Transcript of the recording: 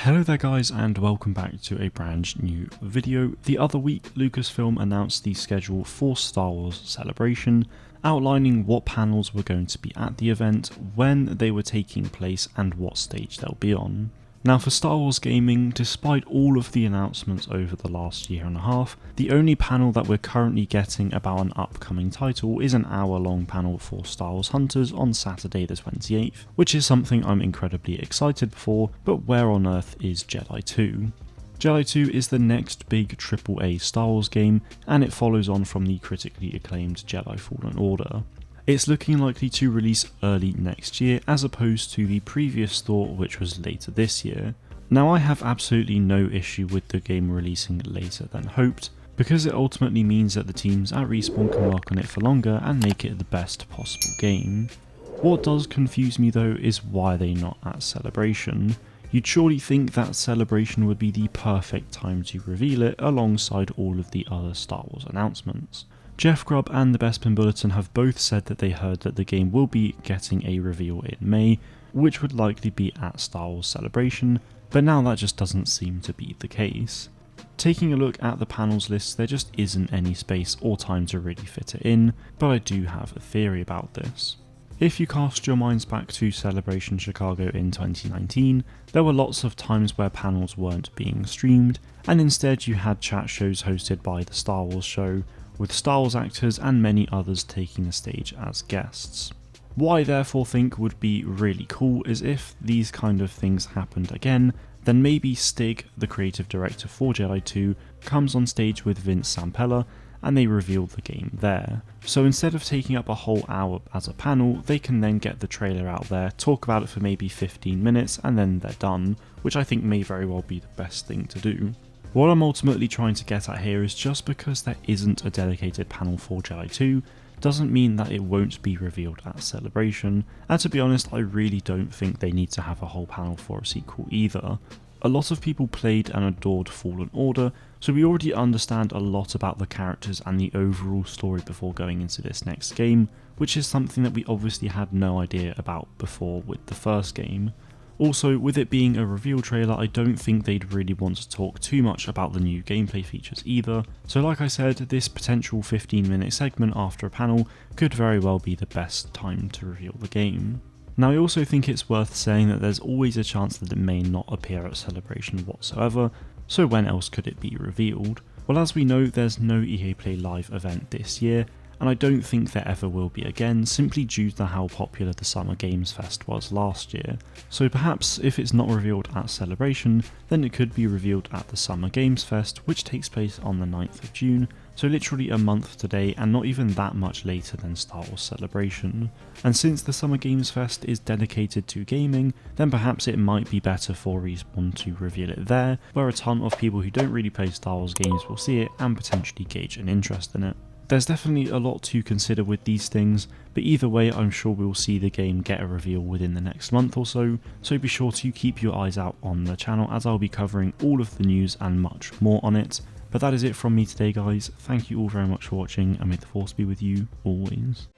Hello there guys and welcome back to a brand new video. The other week Lucasfilm announced the schedule for Star Wars Celebration, outlining what panels were going to be at the event, when they were taking place and what stage they'll be on. Now for Star Wars gaming, despite all of the announcements over the last year and a half, the only panel that we're currently getting about an upcoming title is an hour-long panel for Star Wars Hunters on Saturday the 28th, which is something I'm incredibly excited for, but where on earth is Jedi 2? Jedi 2 is the next big AAA Star Wars game, and it follows on from the critically acclaimed Jedi Fallen Order. It's looking likely to release early next year as opposed to the previous thought which was later this year. Now I have absolutely no issue with the game releasing later than hoped, because it ultimately means that the teams at Respawn can work on it for longer and make it the best possible game. What does confuse me though is why they're not at Celebration. You'd surely think that Celebration would be the perfect time to reveal it alongside all of the other Star Wars announcements. Jeff Grubb and the Bespin Bulletin have both said that they heard that the game will be getting a reveal in May, which would likely be at Star Wars Celebration, but now that just doesn't seem to be the case. Taking a look at the panels list, there just isn't any space or time to really fit it in, but I do have a theory about this. If you cast your minds back to Celebration Chicago in 2019, there were lots of times where panels weren't being streamed, and instead you had chat shows hosted by the Star Wars Show, with Star Wars actors and many others taking the stage as guests. What I therefore think would be really cool is if these kind of things happened again, then maybe Stig, the creative director for Jedi 2, comes on stage with Vince Zampella and they reveal the game there. So instead of taking up a whole hour as a panel, they can then get the trailer out there, talk about it for maybe 15 minutes and then they're done, which I think may very well be the best thing to do. What I'm ultimately trying to get at here is just because there isn't a dedicated panel for Jedi 2 doesn't mean that it won't be revealed at Celebration, and to be honest I really don't think they need to have a whole panel for a sequel either. A lot of people played and adored Fallen Order, so we already understand a lot about the characters and the overall story before going into this next game, which is something that we obviously had no idea about before with the first game. Also, with it being a reveal trailer, I don't think they'd really want to talk too much about the new gameplay features either, so like I said, this potential 15-minute segment after a panel could very well be the best time to reveal the game. Now I also think it's worth saying that there's always a chance that it may not appear at Celebration whatsoever, so when else could it be revealed? Well, as we know, there's no EA Play Live event this year, and I don't think there ever will be again, simply due to how popular the Summer Games Fest was last year. So perhaps if it's not revealed at Celebration, then it could be revealed at the Summer Games Fest, which takes place on the 9th of June, so literally a month today and not even that much later than Star Wars Celebration. And since the Summer Games Fest is dedicated to gaming, then perhaps it might be better for Respawn to reveal it there, where a ton of people who don't really play Star Wars games will see it and potentially gauge an interest in it. There's definitely a lot to consider with these things, but either way I'm sure we'll see the game get a reveal within the next month or so be sure to keep your eyes out on the channel as I'll be covering all of the news and much more on it. But that is it from me today guys, thank you all very much for watching and may the force be with you always.